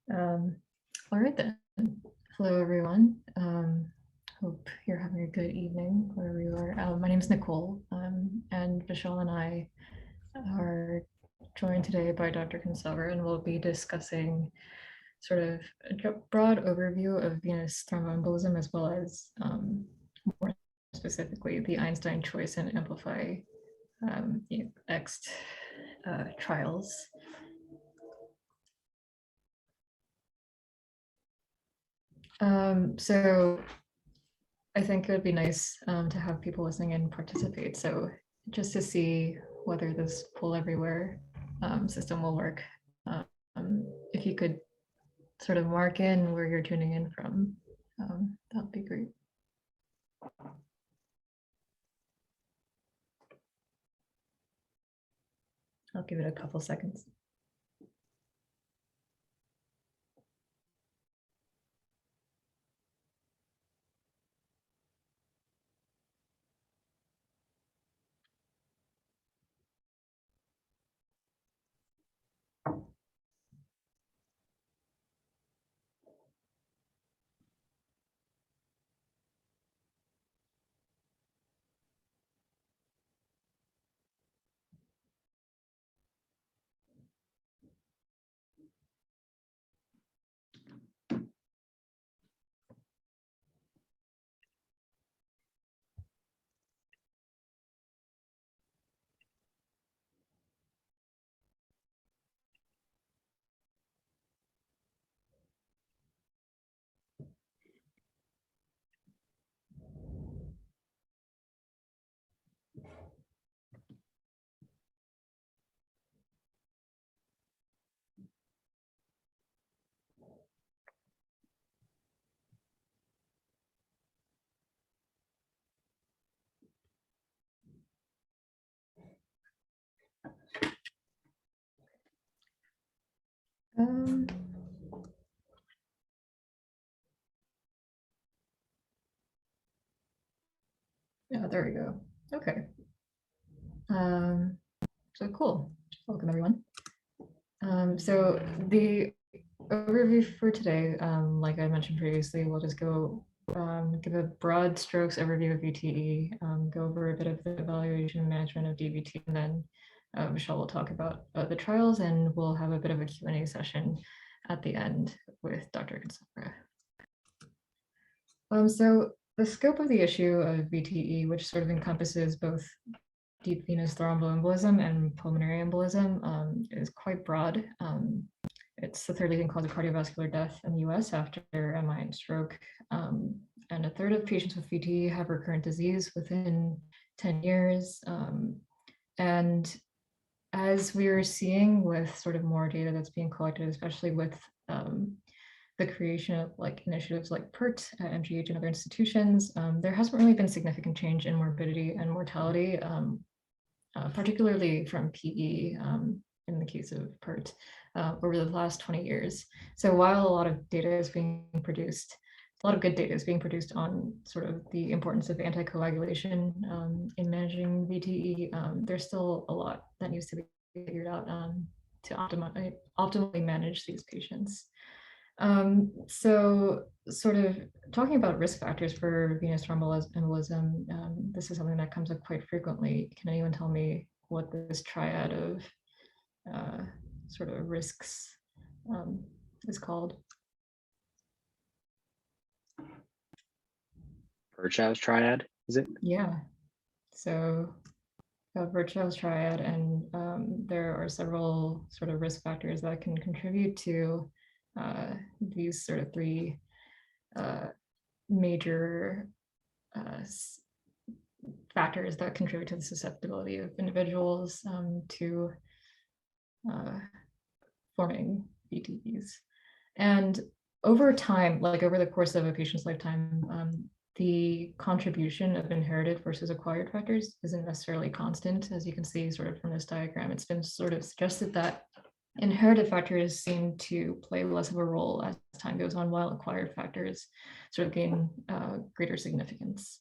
All right then. Hello, everyone. Hope you're having a good evening wherever you are. My name is Nicole, and Vishal and I are joined today by Dr. Kansagara, and we'll be discussing sort of a broad overview of venous thromboembolism, as well as more specifically the Einstein choice and AMPLIFY-EXT trials. So I think it would be nice to have people listening in participate. So just to see whether this poll everywhere system will work. If you could sort of mark in where you're tuning in from, that would be great. I'll give it a couple seconds. Yeah, there we go. Okay. So cool. Welcome, everyone. So the overview for today, like I mentioned previously, we'll just go give a broad strokes overview of VTE, go over a bit of the evaluation and management of DVT, and then Vishal will talk about the trials, and we'll have a bit of a Q&A session at the end with Dr. Kansagara. So the scope of the issue of VTE, which sort of encompasses both deep venous thromboembolism and pulmonary embolism, is quite broad. It's the third leading cause of cardiovascular death in the US after MI and stroke. And a third of patients with VTE have recurrent disease within 10 years. And as we are seeing with sort of more data that's being collected, especially with the creation of like initiatives like PERT at MGH and other institutions, there hasn't really been significant change in morbidity and mortality, particularly from PE in the case of PERT over the last 20 years. So while a lot of data is being produced, a lot of good data is being produced on sort of the importance of anticoagulation in managing VTE, there's still a lot that needs to be figured out to optimally manage these patients. So sort of talking about risk factors for venous thromboembolism, this is something that comes up quite frequently. Can anyone tell me what this triad of sort of risks is called? Virchow's triad, is it? Yeah. So Virchow's triad, and there are several sort of risk factors that can contribute to these sort of three major factors that contribute to the susceptibility of individuals to forming VTEs. And over time, like over the course of a patient's lifetime, the contribution of inherited versus acquired factors isn't necessarily constant. As you can see sort of from this diagram, it's been sort of suggested that inherited factors seem to play less of a role as time goes on, while acquired factors sort of gain greater significance.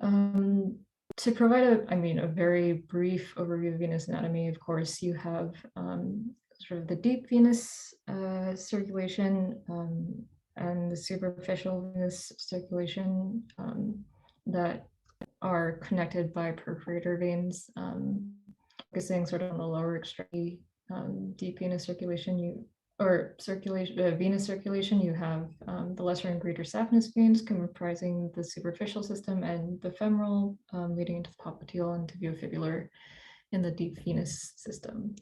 To provide a very brief overview of venous anatomy, of course, you have sort of the deep venous circulation and the superficial venous circulation that are connected by perforator veins, focusing sort of on the lower extremity, deep venous circulation, venous circulation, you have the lesser and greater saphenous veins comprising the superficial system, and the femoral leading into the popliteal and tibiofibular in the deep venous system.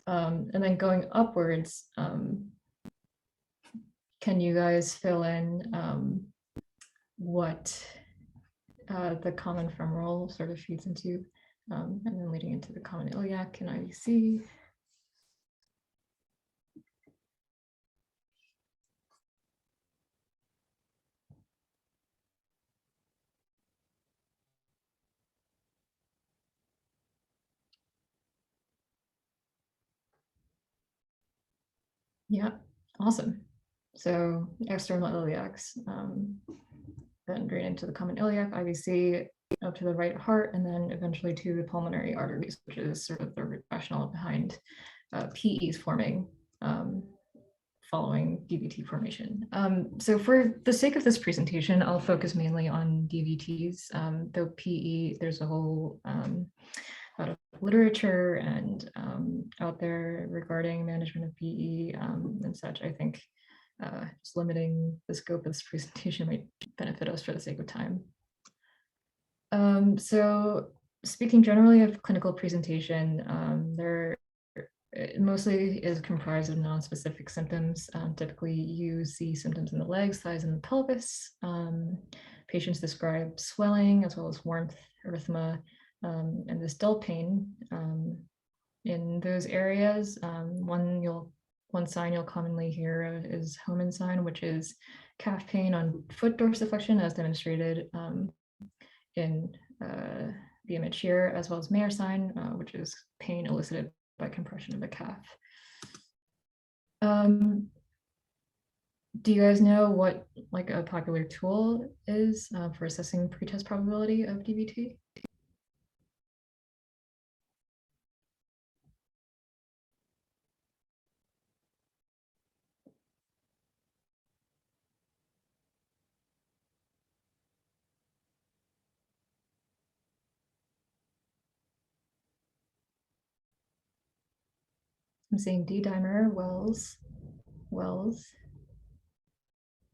And then going upwards, can you guys fill in what the common femoral sort of feeds into, and then leading into the common iliac and IVC? Yeah, awesome. So external iliacs, then drain into the common iliac, IVC, up to the right heart, and then eventually to the pulmonary arteries, which is sort of the rationale behind PEs forming following DVT formation. So for the sake of this presentation, I'll focus mainly on DVTs, though PE, there's a whole lot of literature and out there regarding management of PE and such. I think just limiting the scope of this presentation might benefit us for the sake of time. So speaking generally of clinical presentation, it mostly is comprised of non-specific symptoms. Typically you see symptoms in the legs, thighs, and the pelvis. Patients describe swelling as well as warmth, erythema, and this dull pain in those areas. One sign you'll commonly hear of is Homan sign, which is calf pain on foot dorsiflexion, as demonstrated in the image here, as well as Mayer sign, which is pain elicited by compression of the calf. Do you guys know what like a popular tool is for assessing pretest probability of DVT? I'm seeing D-dimer, Wells.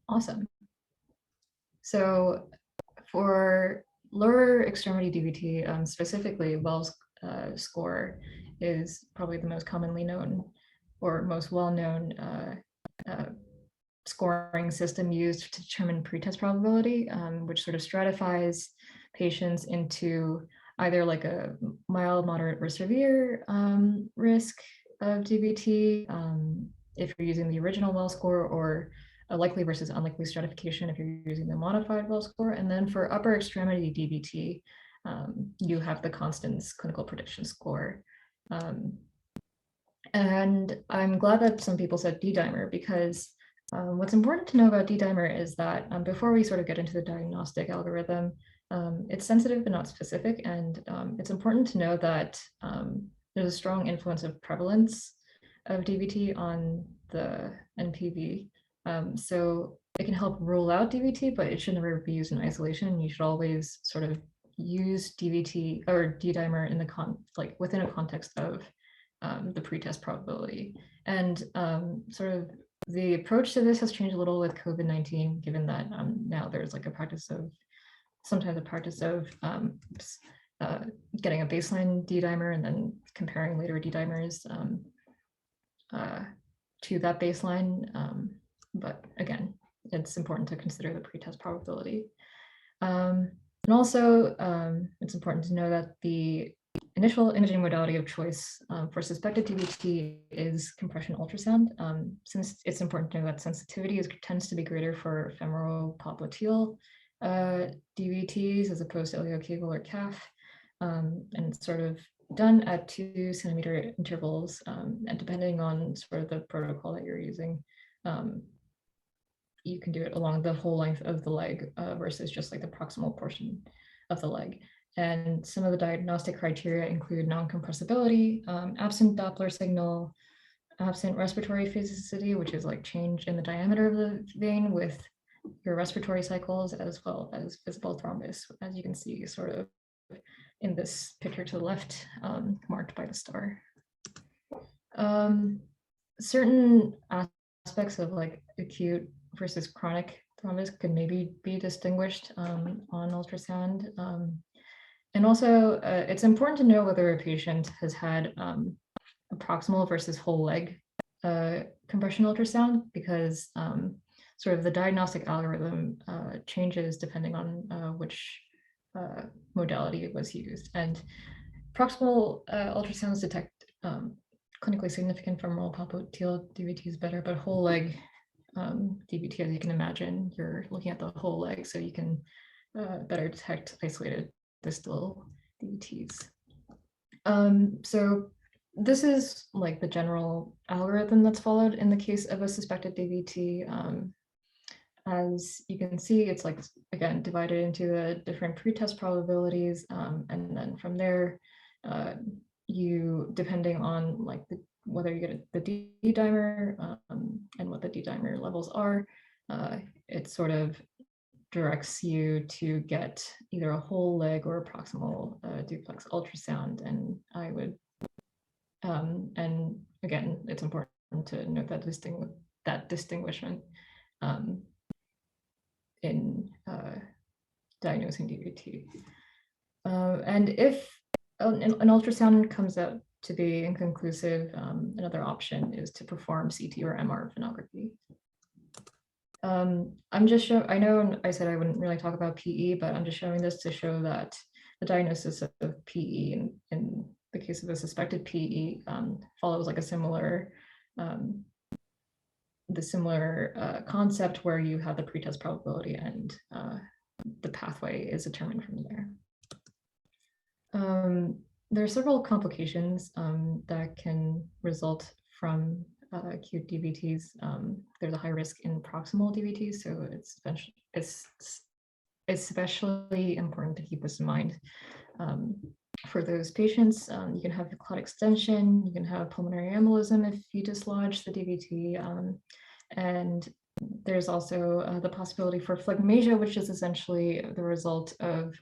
Awesome. So for lower extremity DVT, specifically Wells score is probably the most commonly known or most well-known scoring system used to determine pretest probability, which sort of stratifies patients into either like a mild, moderate, or severe risk of DVT if you're using the original Wells score, or a likely versus unlikely stratification if you're using the modified Wells score. And then for upper extremity DVT, you have the Constance clinical prediction score. And I'm glad that some people said D-dimer, because what's important to know about D-dimer is that before we sort of get into the diagnostic algorithm, it's sensitive but not specific. And it's important to know that there's a strong influence of prevalence of DVT on the NPV. So it can help rule out DVT, but it should never be used in isolation. You should always sort of use DVT or D-dimer in the within a context of the pretest probability. And sort of the approach to this has changed a little with COVID-19, given that now there's like sometimes a practice of getting a baseline D-dimer and then comparing later D-dimers to that baseline. But again, it's important to consider the pretest probability. And also, it's important to know that the initial imaging modality of choice for suspected DVT is compression ultrasound, since it's important to know that sensitivity tends to be greater for femoral popliteal DVTs as opposed to iliocaval or calf, and it's sort of done at 2 centimeter intervals, and depending on sort of the protocol that you're using, you can do it along the whole length of the leg versus just like the proximal portion of the leg. And some of the diagnostic criteria include non-compressibility, absent Doppler signal, absent respiratory physicity, which is like change in the diameter of the vein with your respiratory cycles, as well as visible thrombus, as you can see sort of in this picture to the left, marked by the star. Certain aspects of like acute versus chronic thrombus could maybe be distinguished on ultrasound. And also, it's important to know whether a patient has had a proximal versus whole leg compression ultrasound, because sort of the diagnostic algorithm changes depending on which modality was used. And proximal ultrasounds detect clinically significant femoral popliteal DVTs better, but whole leg DVT, as you can imagine, you're looking at the whole leg, so you can better detect isolated distal DVTs. So this is like the general algorithm that's followed in the case of a suspected DVT. As you can see, it's like, again, divided into the different pretest probabilities. And then from there, you, depending on like whether you get the D dimer and what the D dimer levels are, it sort of directs you to get either a whole leg or a proximal duplex ultrasound. And I would, and again, it's important to note that distinguishment in diagnosing DVT. And if an ultrasound comes out to be inconclusive, another option is to perform CT or MR venography. I'm just showing, I know I said I wouldn't really talk about PE, but I'm just showing this to show that the diagnosis of PE in the case of a suspected PE follows like a similar concept where you have the pretest probability and the pathway is determined from there. There are several complications that can result from acute DVTs. There's a high risk in proximal DVTs, so it's especially important to keep this in mind. For those patients, you can have clot extension, you can have pulmonary embolism if you dislodge the DVT, and there's also the possibility for phlegmasia, which is essentially the result of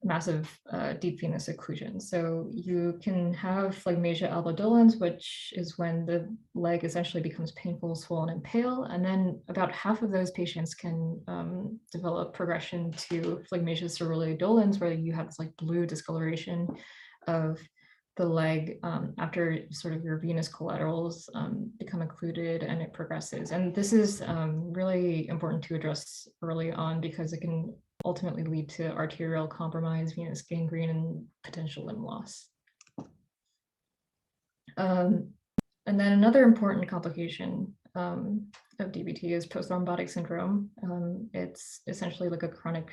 massive deep venous occlusion. So you can have phlegmasia albodolens, which is when the leg essentially becomes painful, swollen, and pale. And then about half of those patients can develop progression to phlegmasia cerulidolens, where you have this like blue discoloration of the leg after sort of your venous collaterals become occluded and it progresses. And this is really important to address early on because it can ultimately lead to arterial compromise, venous gangrene, and potential limb loss. And then another important complication of DVT is post-thrombotic syndrome. It's essentially like a chronic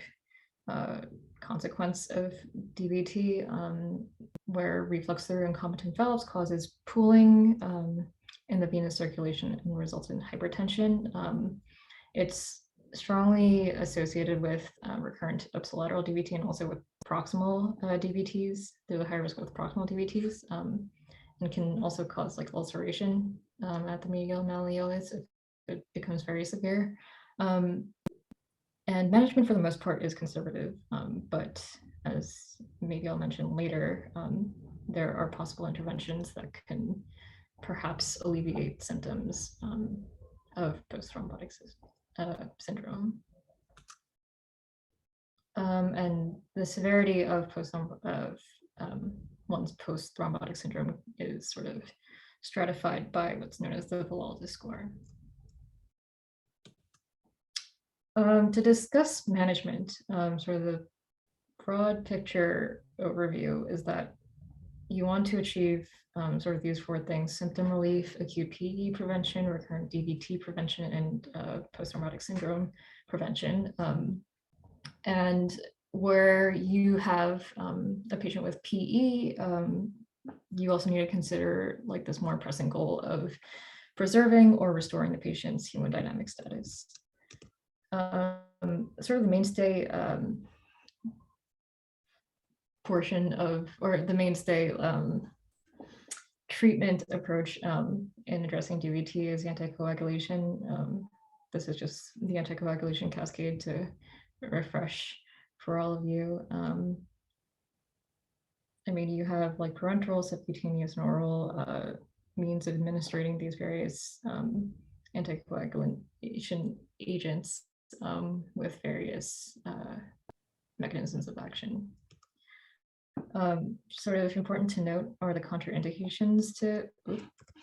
consequence of DVT where reflux through incompetent valves causes pooling in the venous circulation and results in hypertension. It's strongly associated with recurrent ipsilateral DVT and also with proximal DVTs. There's a high risk with proximal DVTs and can also cause like ulceration at the medial malleolus if it becomes very severe. And management for the most part is conservative, but as maybe I'll mention later, there are possible interventions that can perhaps alleviate symptoms of post-thrombotic syndrome. And the severity of one's post-thrombotic syndrome is sort of stratified by what's known as the Villaldis score. To discuss management, sort of the broad picture overview is that you want to achieve sort of these four things: symptom relief, acute PE prevention, recurrent DVT prevention, and post-thrombotic syndrome prevention. And where you have a patient with PE, you also need to consider like this more pressing goal of preserving or restoring the patient's hemodynamic status. Sort of the mainstay portion of, or the mainstay treatment approach in addressing DVT is anticoagulation. This is just the anticoagulation cascade to refresh for all of you. I mean, you have like parenteral, subcutaneous, and oral means of administering these various anticoagulation agents with various mechanisms of action. Sort of important to note are the contraindications to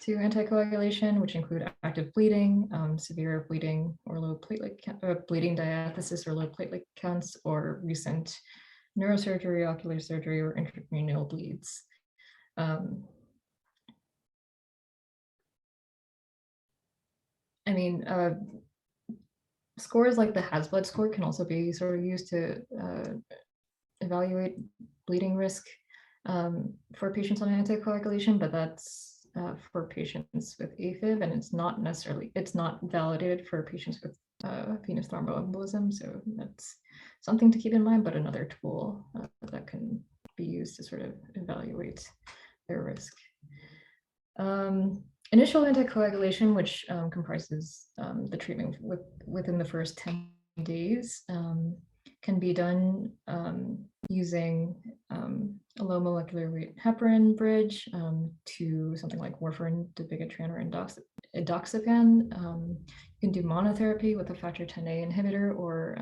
anticoagulation, which include active bleeding, severe bleeding or low platelet bleeding diathesis or low platelet counts, or recent neurosurgery, ocular surgery, or intracranial bleeds. I mean, scores like the Hasbled score can also be sort of used to evaluate bleeding risk for patients on anticoagulation, but that's for patients with AFib, and it's not validated for patients with venous thromboembolism. So that's something to keep in mind, but another tool that can be used to sort of evaluate their risk. Initial anticoagulation, which comprises the treatment within the first 10 days, can be done using a low molecular weight heparin bridge to something like warfarin, dabigatran, or edoxapan. You can do monotherapy with a factor Xa inhibitor or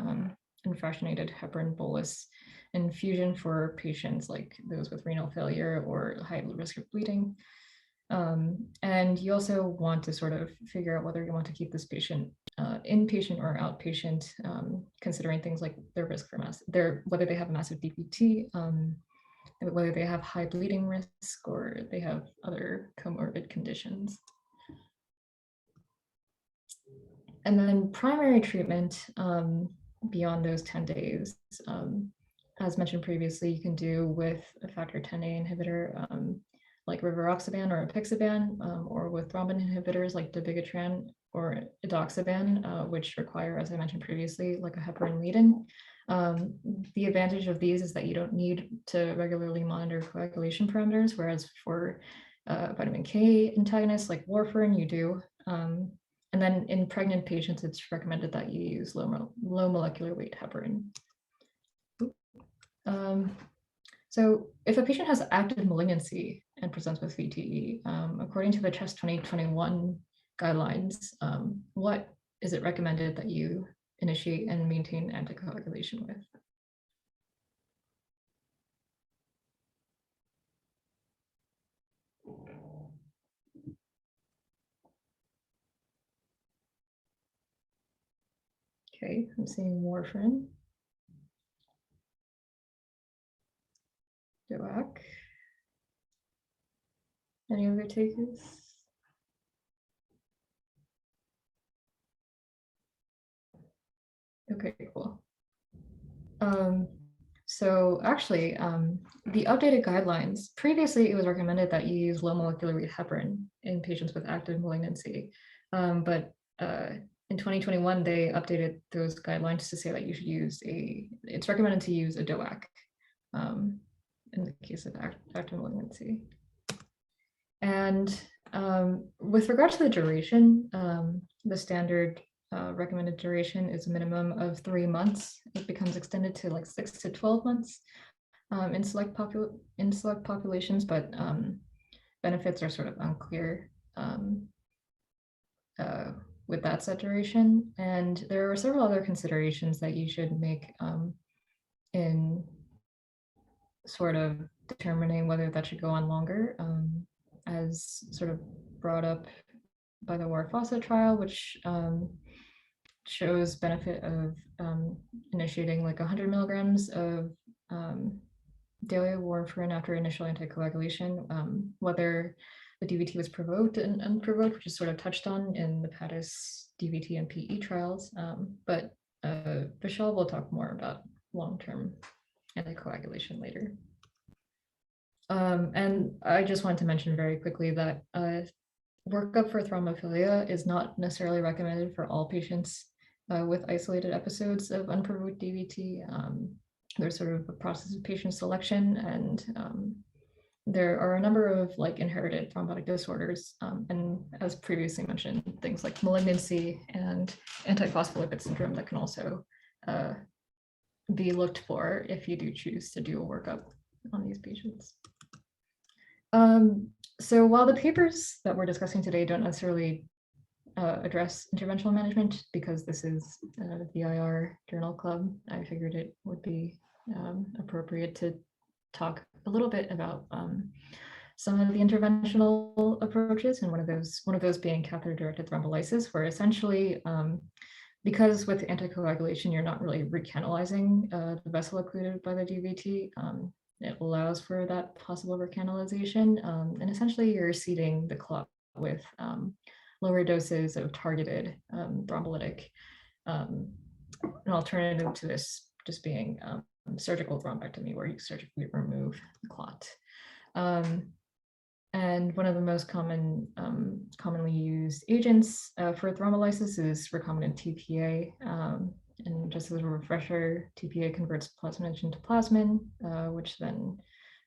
unfractionated heparin bolus infusion for patients like those with renal failure or high risk of bleeding. And you also want to sort of figure out whether you want to keep this patient inpatient or outpatient, considering things like their risk for whether they have massive DVT, whether they have high bleeding risk, or they have other comorbid conditions. And then primary treatment beyond those 10 days, as mentioned previously, you can do with a factor Xa inhibitor, like rivaroxaban or apixaban, or with thrombin inhibitors like dabigatran or edoxaban, which require, as I mentioned previously, like a heparin lead-in. The advantage of these is that you don't need to regularly monitor coagulation parameters, whereas for vitamin K antagonists like warfarin, you do. And then in pregnant patients, it's recommended that you use low molecular weight heparin. So if a patient has active malignancy and presents with VTE, according to the CHEST 2021 guidelines, what is it recommended that you initiate and maintain anticoagulation with? Okay, I'm seeing warfarin, DOAC. Any other takers? Okay, cool. So actually, the updated guidelines, previously it was recommended that you use low molecular weight heparin in patients with active malignancy. But in 2021, they updated those guidelines to say that you should use it's recommended to use a DOAC in the case of active malignancy. And with regard to the duration, the standard recommended duration is a minimum of 3 months. It becomes extended to like 6 to 12 months in select populations, but benefits are sort of unclear with that set duration. And there are several other considerations that you should make in sort of determining whether that should go on longer, as sort of brought up by the War-Fawcett trial, which shows benefit of initiating like 100 milligrams of daily warfarin after initial anticoagulation, whether the DVT was provoked and unprovoked, which is sort of touched on in the PATIS DVT and PE trials. But Vishal will talk more about long-term anticoagulation later. And I just want to mention very quickly that workup for thrombophilia is not necessarily recommended for all patients with isolated episodes of unprovoked DVT. There's sort of a process of patient selection, and there are a number of like inherited thrombotic disorders, and as previously mentioned, things like malignancy and antiphospholipid syndrome that can also be looked for if you do choose to do a workup on these patients. So while the papers that we're discussing today don't necessarily address interventional management, because this is the VIR Journal Club, I figured it would be appropriate to talk a little bit about some of the interventional approaches, and one of those being catheter-directed thrombolysis, where essentially, because with anticoagulation, you're not really recanalizing the vessel occluded by the DVT. It allows for that possible recanalization, and essentially you're seeding the clot with lower doses of targeted thrombolytic, an alternative to this just being surgical thrombectomy, where you surgically remove the clot. And one of the most commonly used agents for thrombolysis is recombinant TPA. And just as a refresher, TPA converts plasminogen into plasmin, which then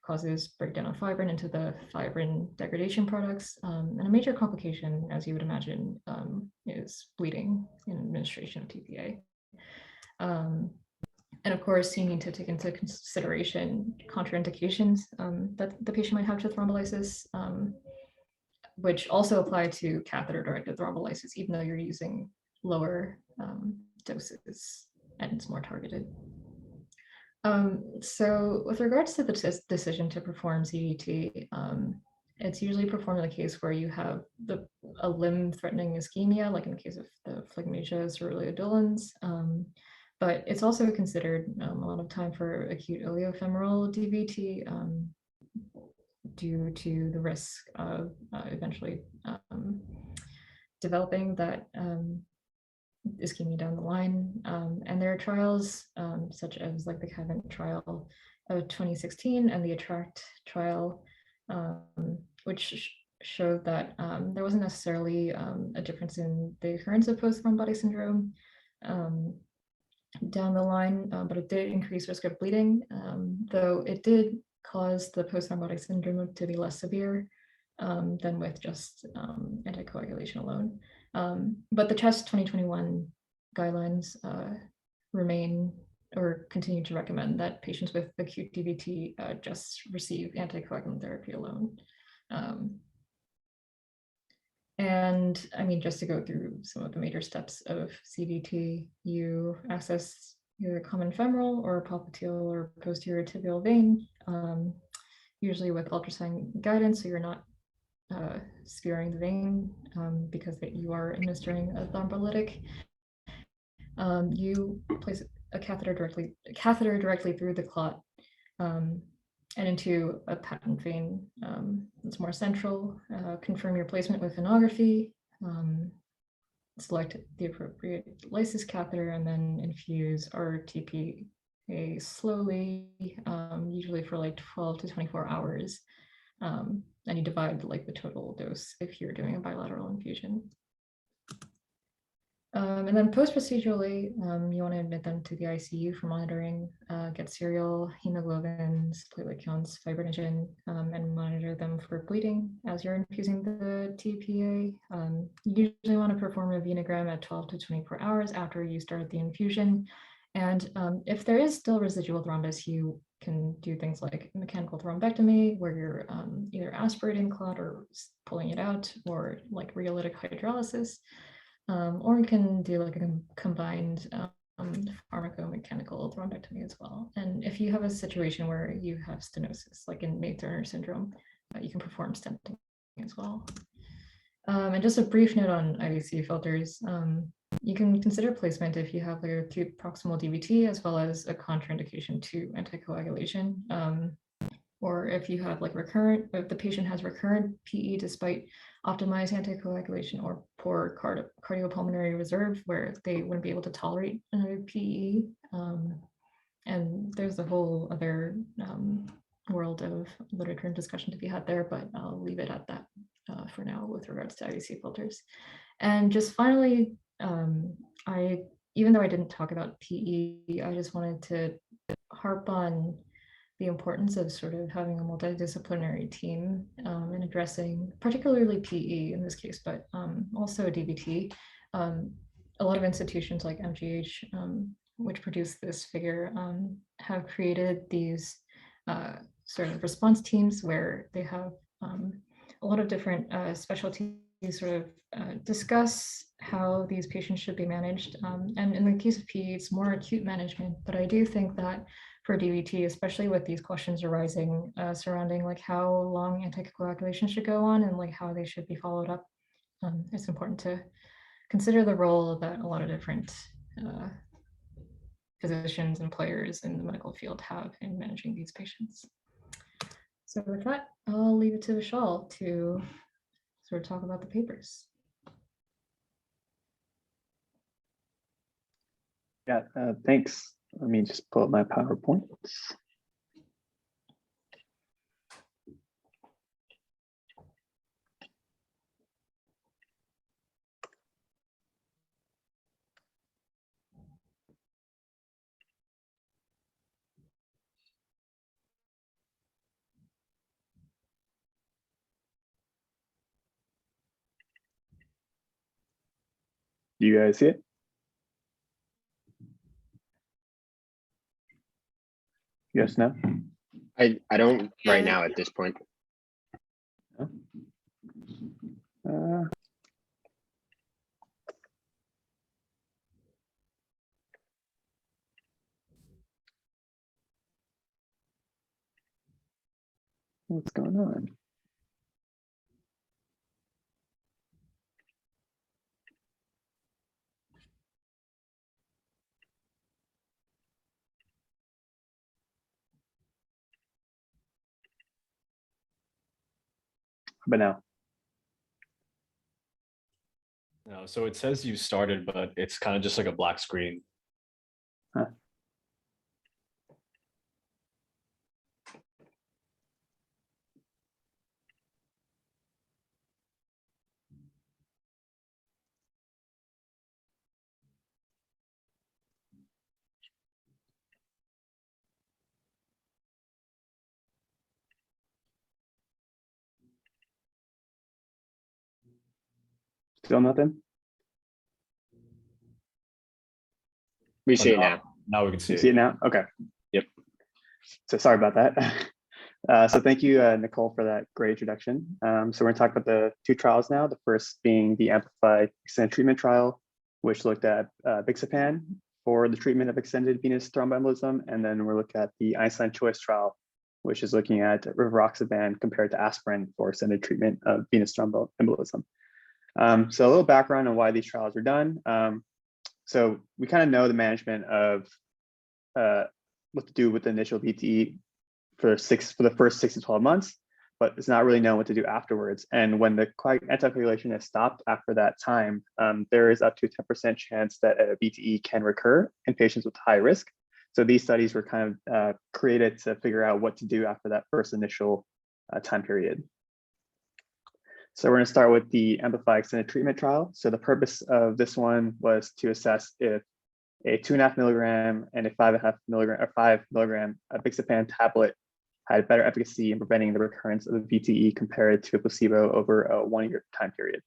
causes breakdown of fibrin into the fibrin degradation products. And a major complication, as you would imagine, is bleeding in administration of TPA. And of course, you need to take into consideration contraindications that the patient might have to thrombolysis, which also apply to catheter-directed thrombolysis, even though you're using lower doses and it's more targeted. So with regards to the decision to perform CDT, it's usually performed in the case where you have a limb-threatening ischemia, like in the case of the phlegmasia ceruleolens. But it's also considered a lot of time for acute iliofemoral DVT due to the risk of eventually developing that ischemia down the line. And there are trials such as like the CAVENT trial of 2016 and the ATTRACT trial, which showed that there wasn't necessarily a difference in the occurrence of post-thrombotic syndrome down the line, but it did increase risk of bleeding, though it did cause the post-thrombotic syndrome to be less severe than with just anticoagulation alone. But the CHEST 2021 guidelines remain or continue to recommend that patients with acute DVT just receive anticoagulant therapy alone. And I mean, just to go through some of the major steps of CDT, you access either common femoral or popliteal or posterior tibial vein, usually with ultrasound guidance, so you're not spearing the vein because you are administering a thrombolytic. You place a catheter directly through the clot and into a patent vein that's more central. Confirm your placement with venography. Select the appropriate lysis catheter and then infuse RTPA slowly, usually for like 12 to 24 hours. And you divide like the total dose if you're doing a bilateral infusion. And then post-procedurally, you want to admit them to the ICU for monitoring, get serial hemoglobins, platelet counts, fibrinogen, and monitor them for bleeding as you're infusing the TPA. You usually want to perform a venogram at 12 to 24 hours after you start the infusion. And if there is still residual thrombus, you can do things like mechanical thrombectomy, where you're either aspirating clot or pulling it out, or like rheolytic hydrolysis. Or you can do like a combined pharmacomechanical thrombectomy as well. And if you have a situation where you have stenosis, like in May-Turner syndrome, you can perform stenting as well. And just a brief note on IVC filters. You can consider placement if you have like acute proximal DVT, as well as a contraindication to anticoagulation. Or if you have like if the patient has recurrent PE despite optimized anticoagulation or poor cardiopulmonary reserve, where they wouldn't be able to tolerate another PE. And there's a whole other world of literature and discussion to be had there, but I'll leave it at that for now with regards to IVC filters. And just finally, even though I didn't talk about PE, I just wanted to harp on the importance of sort of having a multidisciplinary team in addressing particularly PE in this case, but also DVT. A lot of institutions like MGH, which produce this figure, have created these sort of response teams where they have a lot of different specialties sort of discuss how these patients should be managed. And in the case of PE, it's more acute management, but I do think that for DVT, especially with these questions arising surrounding like how long anticoagulation should go on and like how they should be followed up, it's important to consider the role that a lot of different physicians and players in the medical field have in managing these patients. So with that, I'll leave it to Vishal to sort of talk about the papers. Yeah, thanks. Let me just pull up my PowerPoint. Do you guys see it? Yes, no? I don't right now at this point. What's going on? But now, No, so it says you started, but it's kind of just like a black screen. huh? Still nothing? We Oh, see it now. Now we can see You it. see it now? Okay. Yep. So sorry about that. So thank you, Nicole, for that great introduction. So we're gonna talk about the two trials now. The first being the AMPLIFY-EXT treatment trial, which looked at Bixapan for the treatment of extended venous thromboembolism. And then we're looking at the EINSTEIN choice trial, which is looking at rivaroxaban compared to aspirin for extended treatment of venous thromboembolism. So a little background on why these trials were done. So we kind of know the management of what to do with the initial VTE for the first 6 to 12 months, but it's not really known what to do afterwards. And when the anticoagulation is stopped after that time, there is up to a 10% chance that a VTE can recur in patients with high risk. So these studies were kind of created to figure out what to do after that first initial time period. So we're going to start with the AMPLIFY extended treatment trial. So the purpose of this one was to assess if a 2.5 milligram and a 5.5 milligram or 5 milligram Bixapan tablet had better efficacy in preventing the recurrence of the VTE compared to a placebo over a 1-year time period.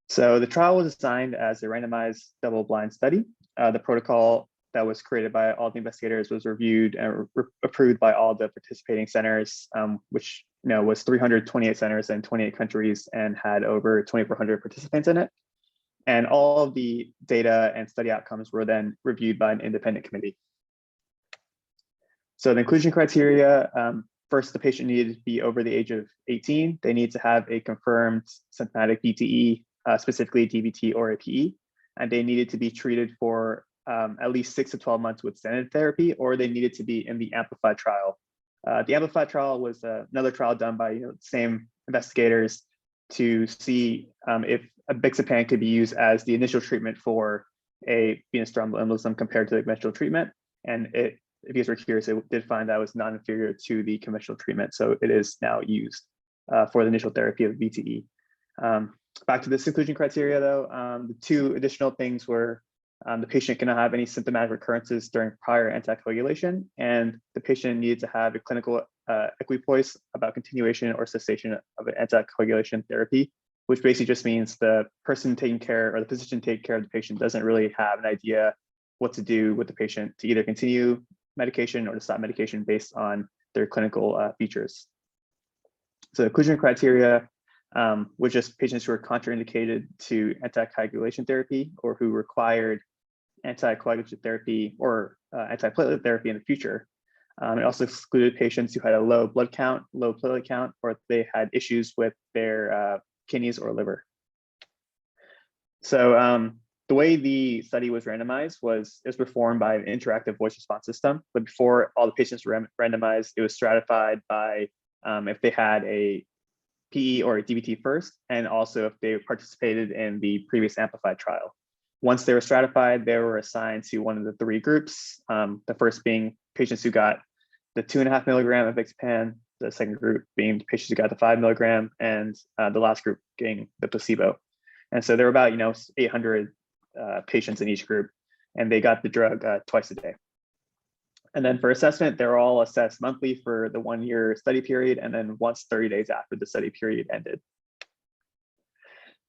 So the trial was designed as a randomized double-blind study. The protocol that was created by all the investigators was reviewed and approved by all the participating centers, which was 328 centers in 28 countries and had over 2,400 participants in it. And all of the data and study outcomes were then reviewed by an independent committee. So the inclusion criteria, first, the patient needed to be over the age of 18. They need to have a confirmed symptomatic VTE, specifically DVT or a PE, and they needed to be treated for at least 6 to 12 months with standard therapy, or they needed to be in the AMPLIFY trial. The AMPLIFY trial was another trial done by the same investigators to see if a Bixapan could be used as the initial treatment for a venous thromboembolism compared to the conventional treatment. And if you guys were curious, it did find that it was non-inferior to the conventional treatment. So it is now used for the initial therapy of VTE. Back to this inclusion criteria though, the two additional things were The patient cannot have any symptomatic recurrences during prior anticoagulation, and the patient needed to have a clinical equipoise about continuation or cessation of an anticoagulation therapy, which basically just means the person taking care or the physician taking care of the patient doesn't really have an idea what to do with the patient to either continue medication or to stop medication based on their clinical features. So the inclusion criteria was just patients who were contraindicated to anticoagulation therapy or who required anticoagulation therapy or antiplatelet therapy in the future. It also excluded patients who had a low blood count, low platelet count, or if they had issues with their kidneys or liver. So the way the study was randomized was it was performed by an interactive voice response system. But before all the patients were randomized, it was stratified by if they had a PE or a DVT first, and also if they participated in the previous AMPLIFY trial. Once they were stratified, they were assigned to one of the three groups. The first being patients who got the 2.5 milligram of Vixapan, the second group being patients who got the 5 milligram, and the last group getting the placebo. And so there were about 800 patients in each group, and they got the drug twice a day. And then for assessment, they're all assessed monthly for the 1-year study period, and then once 30 days after the study period ended.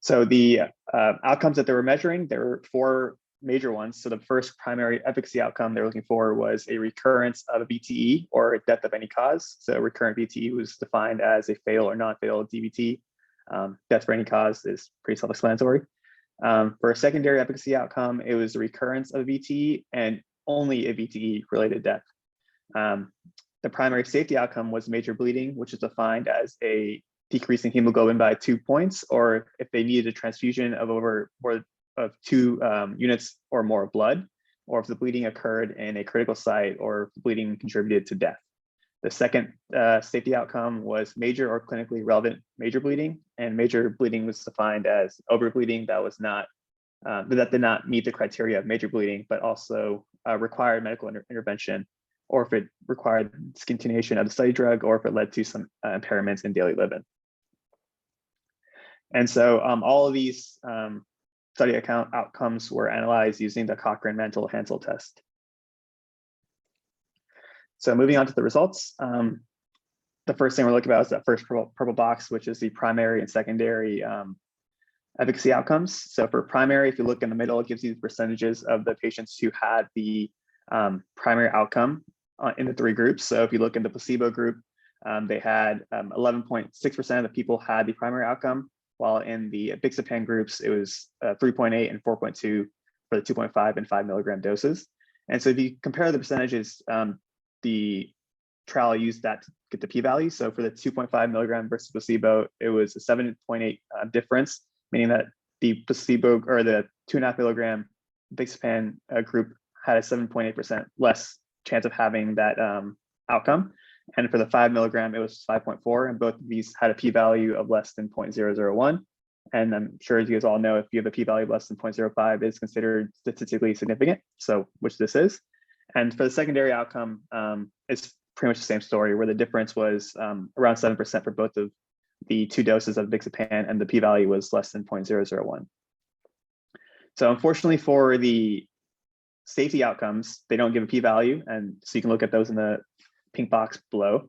So the outcomes that they were measuring, there were 4 major ones. So the first primary efficacy outcome they were looking for was a recurrence of a VTE or a death of any cause. So recurrent VTE was defined as a fatal or non-fatal DVT. Death for any cause is pretty self-explanatory. For a secondary efficacy outcome, it was the recurrence of VTE and only a VTE related death. The primary safety outcome was major bleeding, which is defined as a decrease in hemoglobin by 2 points, or if they needed a transfusion of over 2 units or more of blood, or if the bleeding occurred in a critical site, or if the bleeding contributed to death. The second safety outcome was major or clinically relevant major bleeding, and major bleeding was defined as overbleeding that was not that did not meet the criteria of major bleeding, but also required medical intervention, or if it required discontinuation of the study drug, or if it led to some impairments in daily living. And so all of these study outcomes were analyzed using the Cochrane-Mantel-Hansel test. So moving on to the results, the first thing we're looking about is that first purple box, which is the primary and secondary efficacy outcomes. So for primary, if you look in the middle, it gives you the percentages of the patients who had the primary outcome in the 3 groups. So if you look in the placebo group, they had 11.6% of the people had the primary outcome, while in the Vixapan groups, it was 3.8 and 4.2 for the 2.5 and 5 milligram doses. And so if you compare the percentages, the trial used that to get the p-value. So for the 2.5 milligram versus placebo, it was a 7.8 difference, meaning that the placebo or the 2.5 milligram Vixapan group had a 7.8% less chance of having that outcome. And for the 5 milligram, it was 5.4, and both of these had a p-value of less than 0.001. And I'm sure as you guys all know, if you have a p-value of less than 0.05, it's considered statistically significant, so which this is. And for the secondary outcome, it's pretty much the same story, where the difference was around 7% for both of the 2 doses of Vixapan, and the p-value was less than 0.001. So unfortunately for the safety outcomes, they don't give a p-value, and so you can look at those in the pink box below.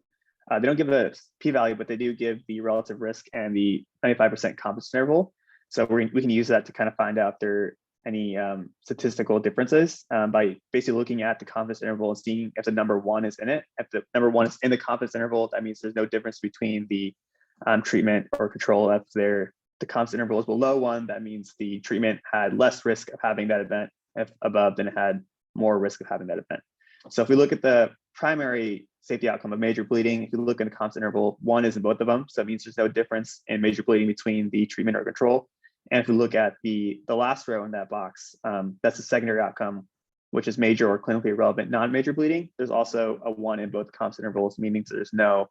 They don't give a p-value, but they do give the relative risk and the 95% confidence interval. So we can use that to kind of find out if there are any statistical differences by basically looking at the confidence interval and seeing if the number 1 is in it. If the number 1 is in the confidence interval, that means there's no difference between the treatment or control. If the confidence interval is below 1, that means the treatment had less risk of having that event. If above, then it had more risk of having that event. So if we look at the primary safety outcome of major bleeding, if you look in the confidence interval, 1 is in both of them. So it means there's no difference in major bleeding between the treatment or control. And if we look at the last row in that box, that's the secondary outcome, which is major or clinically relevant non-major bleeding. There's also a 1 in both confidence intervals, meaning there's no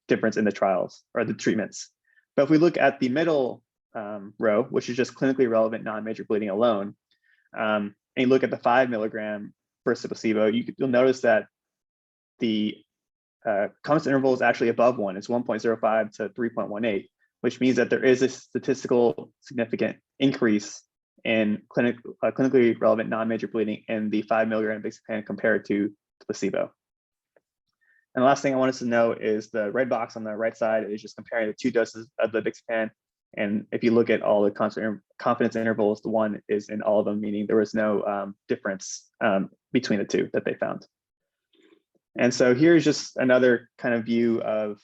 difference in the trials or the treatments. But if we look at the middle row, which is just clinically relevant non-major bleeding alone, and you look at the 5 milligram versus placebo, you'll notice that the confidence interval is actually above 1. It's 1.05 to 3.18, which means that there is a statistical significant increase in clinically relevant non-major bleeding in the 5 milligram bixapan compared to placebo. And the last thing I want us to know is the red box on the right side is just comparing the 2 doses of the bixapan. And if you look at all the confidence intervals, the 1 is in all of them, meaning there was no difference between the 2 that they found. And so here's just another kind of view of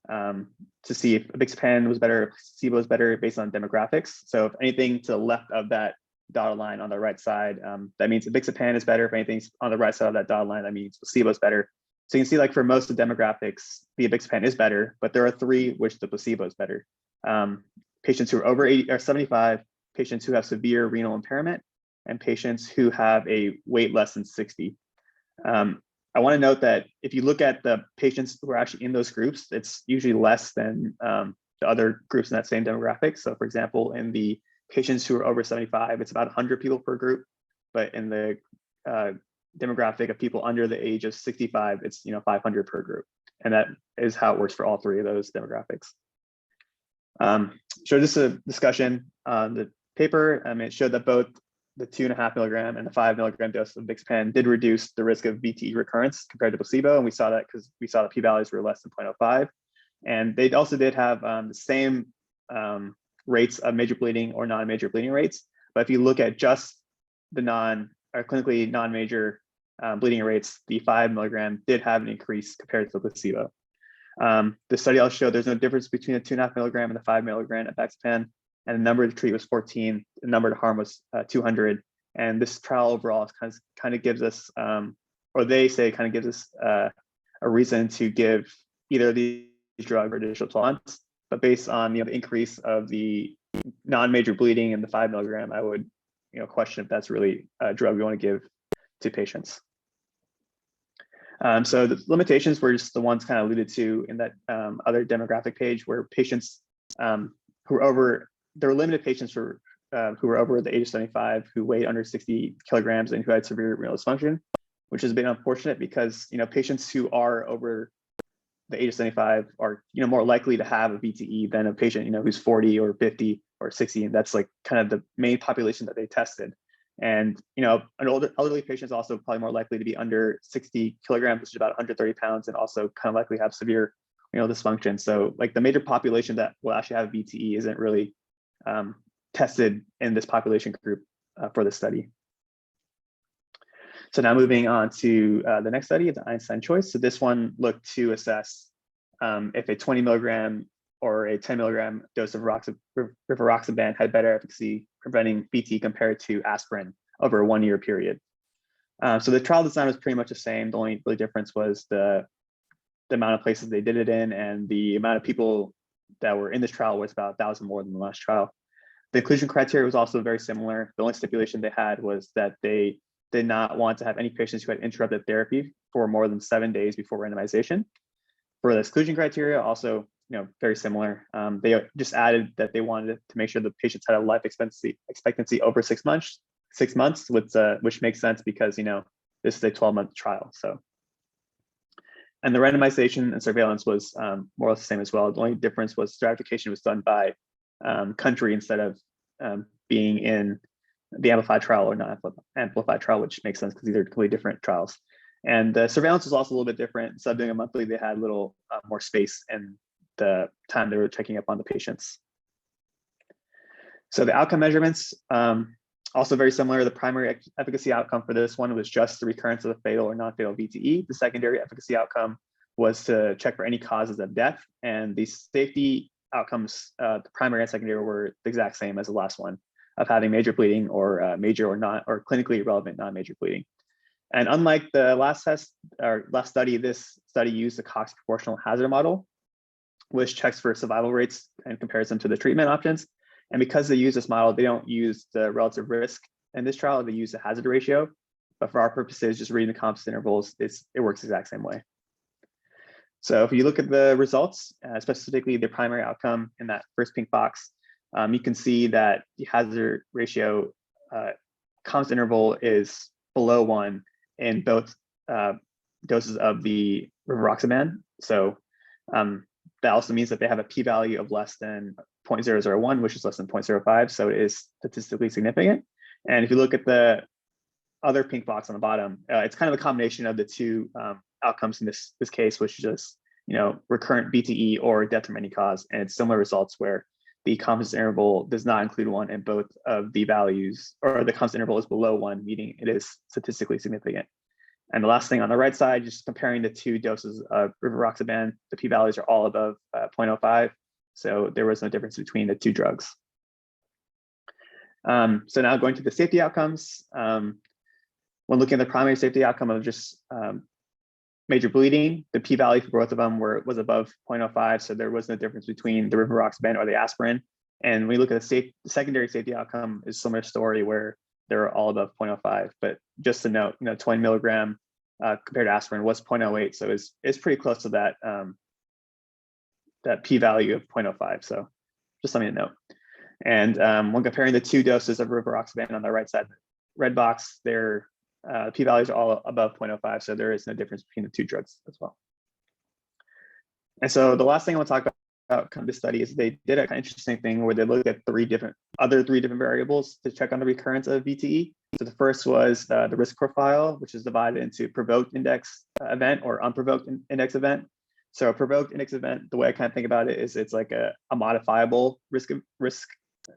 to see if bixapan was better, if placebo was better based on demographics. So if anything to the left of that dotted line on the right side, that means the bixapan is better. If anything's on the right side of that dotted line, that means placebo is better. So you can see, like, for most of the demographics, the bixapan is better, but there are 3 which the placebo is better. Patients who are over 80 or 75, patients who have severe renal impairment, and patients who have a weight less than 60. I want to note that if you look at the patients who are actually in those groups, it's usually less than the other groups in that same demographic. So for example, in the patients who are over 75, it's about 100 people per group, but in the demographic of people under the age of 65, it's 500 per group. And that is how it works for all 3 of those demographics. So just a discussion on the paper. It showed that both the 2.5 milligram and the 5 milligram dose of bixapan did reduce the risk of VTE recurrence compared to placebo. And we saw that because we saw the p-values were less than 0.05. And they also did have the same rates of major bleeding or non-major bleeding rates. But if you look at just the clinically non-major bleeding rates, the 5 milligram did have an increase compared to the placebo. The study also showed there's no difference between the 2.5 milligram and the 5 milligram of bixapan, and the number to treat was 14. The number to harm was 200. And this trial overall kind of gives us, or they say kind of gives us a reason to give either of these drugs for additional 12 months. But based on the increase of the non-major bleeding in the 5 milligram, I would question if that's really a drug we want to give to patients. So the limitations were just the ones kind of alluded to in that other demographic page, where patients who are over, there were limited patients who were over the age of 75 who weighed under 60 kilograms and who had severe renal dysfunction, which has been unfortunate because patients who are over the age of 75 are more likely to have a VTE than a patient who's 40 or 50 or 60, and that's like kind of the main population that they tested. And an elderly patient is also probably more likely to be under 60 kilograms, which is about 130 pounds, and also kind of likely have severe dysfunction. So like the major population that will actually have VTE isn't really tested in this population group for the study. So now moving on to the next study, the EINSTEIN choice. So this one looked to assess if a 20 milligram or a 10 milligram dose of rivaroxaban had better efficacy preventing VTE compared to aspirin over a 1-year period. So the trial design was pretty much the same. The only really difference was the amount of places they did it in, and the amount of people that were in this trial was about 1,000 more than the last trial. The inclusion criteria was also very similar. The only stipulation they had was that they did not want to have any patients who had interrupted therapy for more than 7 days before randomization. For the exclusion criteria, also very similar. They just added that they wanted to make sure the patients had a life expectancy over 6 months, which makes sense because this is a 12-month trial. So, and the randomization and surveillance was more or less the same as well. The only difference was stratification was done by country instead of being in the AMPLIFY trial or not AMPLIFY trial, which makes sense because these are completely different trials. And the surveillance was also a little bit different. Instead of doing a monthly, they had a little more space in the time they were checking up on the patients. So the outcome measurements, also very similar. The primary efficacy outcome for this one was just the recurrence of the fatal or non-fatal VTE. The secondary efficacy outcome was to check for any causes of death. And the safety outcomes, the primary and secondary, were the exact same as the last one, of having major bleeding or major or not, or clinically relevant non-major bleeding. And unlike the last test or last study, this study used the Cox proportional hazard model, which checks for survival rates and compares them to the treatment options. And because they use this model, they don't use the relative risk in this trial, they use the hazard ratio. But for our purposes, just reading the confidence intervals, it works the exact same way. So if you look at the results, specifically the primary outcome in that first pink box, you can see that the hazard ratio confidence interval is below 1 in both doses of the rivaroxaban. So that also means that they have a p-value of less than 0.001, which is less than 0.05. So it is statistically significant. And if you look at the other pink box on the bottom, it's kind of a combination of the two outcomes in this case, which is just, recurrent VTE or death from any cause. And it's similar results where the confidence interval does not include one and both of the values, or the confidence interval is below one, meaning it is statistically significant. And the last thing on the right side, just comparing the two doses of rivaroxaban, the p-values are all above 0.05. So there was no difference between the two drugs. So now going to the safety outcomes. When looking at the primary safety outcome of just major bleeding, the p-value for both of them was above 0.05. So there was no difference between the rivaroxaban or the aspirin. And when we look at the secondary safety outcome, is a similar story where they're all above 0.05. But just to note, 20 milligram compared to aspirin was 0.08. So it's pretty close to that that p-value of 0.05. So just something to note. And when comparing the two doses of rivaroxaban on the right side, red box, their p-values are all above 0.05. So there is no difference between the two drugs as well. And so the last thing I want to talk about this study is they did an interesting thing where they looked at three different variables to check on the recurrence of VTE. So the first was the risk profile, which is divided into provoked index event or unprovoked index event. So a provoked index event, the way I kind of think about it is it's like a modifiable risk.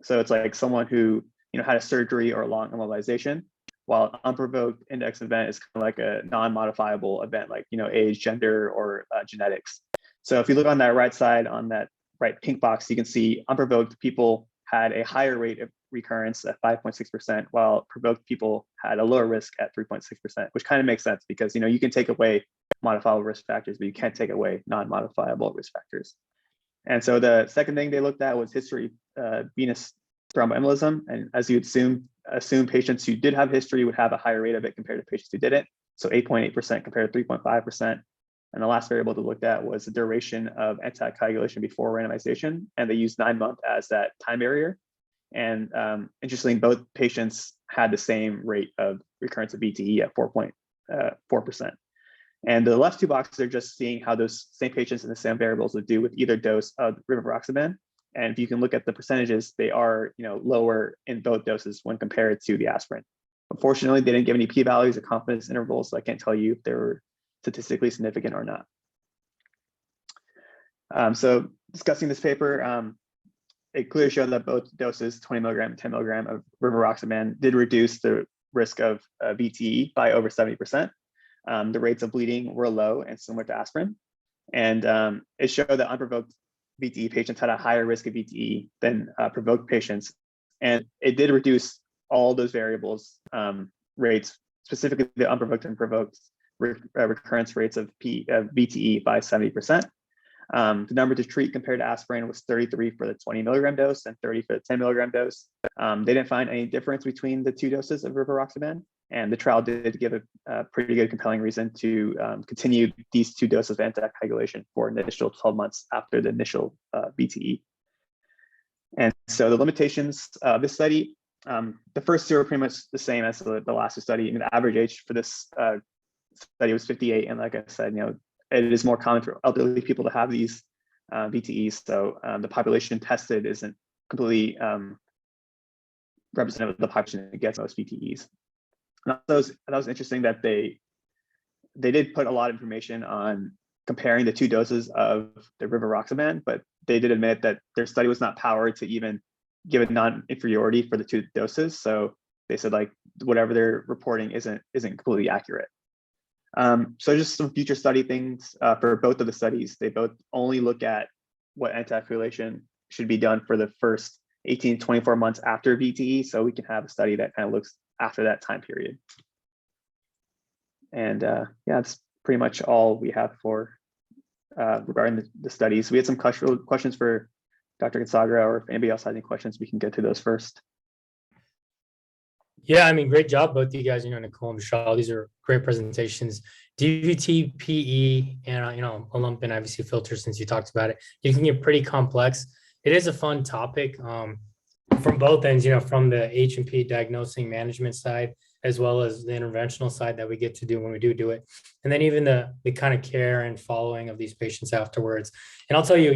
So it's like someone who had a surgery or a long immobilization, while unprovoked index event is kind of like a non-modifiable event, like age, gender, or genetics. So if you look on that right side, on that right pink box, you can see unprovoked people had a higher rate of recurrence at 5.6%, while provoked people had a lower risk at 3.6%, which kind of makes sense because you can take away modifiable risk factors, but you can't take away non-modifiable risk factors. And so the second thing they looked at was history venous thromboembolism, and as you assume patients who did have history would have a higher rate of it compared to patients who didn't. So 8.8% compared to 3.5%. And the last variable they looked at was the duration of anticoagulation before randomization, and they used 9 months as that time barrier. And interestingly, both patients had the same rate of recurrence of VTE at 4.4%. And the left two boxes are just seeing how those same patients and the same variables would do with either dose of rivaroxaban. And if you can look at the percentages, they are lower in both doses when compared to the aspirin. Unfortunately, they didn't give any p-values or confidence intervals, so I can't tell you if they were statistically significant or not. So discussing this paper, it clearly showed that both doses, 20 milligram and 10 milligram of rivaroxaban, did reduce the risk of VTE by over 70%. The rates of bleeding were low and similar to aspirin. And it showed that unprovoked VTE patients had a higher risk of VTE than provoked patients. And it did reduce all those variables rates, specifically the unprovoked and provoked recurrence rates of VTE by 70%. The number to treat compared to aspirin was 33 for the 20 milligram dose and 30 for the 10 milligram dose. They didn't find any difference between the two doses of rivaroxaban, and the trial did give a pretty good compelling reason to continue these two doses of anticoagulation for an additional 12 months after the initial VTE. And so the limitations of this study, the first two are pretty much the same as the last study. The average age for this study was 58, and like I said, it is more common for elderly people to have these VTEs. So the population tested isn't completely representative of the population that gets most VTEs. And that was interesting that they did put a lot of information on comparing the two doses of the rivaroxaban, but they did admit that their study was not powered to even give a non-inferiority for the two doses. So they said like whatever they're reporting isn't completely accurate. So just some future study things for both of the studies. They both only look at what anticoagulation should be done for the first 18 to 24 months after VTE. So we can have a study that kind of looks after that time period. And yeah, that's pretty much all we have for regarding the studies. We had some questions for Dr. Kansagara, or if anybody else has any questions, we can get to those first. Yeah, I mean, great job, both of you guys, Nicole and Vishal. These are great presentations. DVT, PE, and, a lump and IVC filter, since you talked about it, it can get pretty complex. It is a fun topic from both ends, from the H&P diagnosing management side, as well as the interventional side that we get to do when we do it. And then even the kind of care and following of these patients afterwards. And I'll tell you,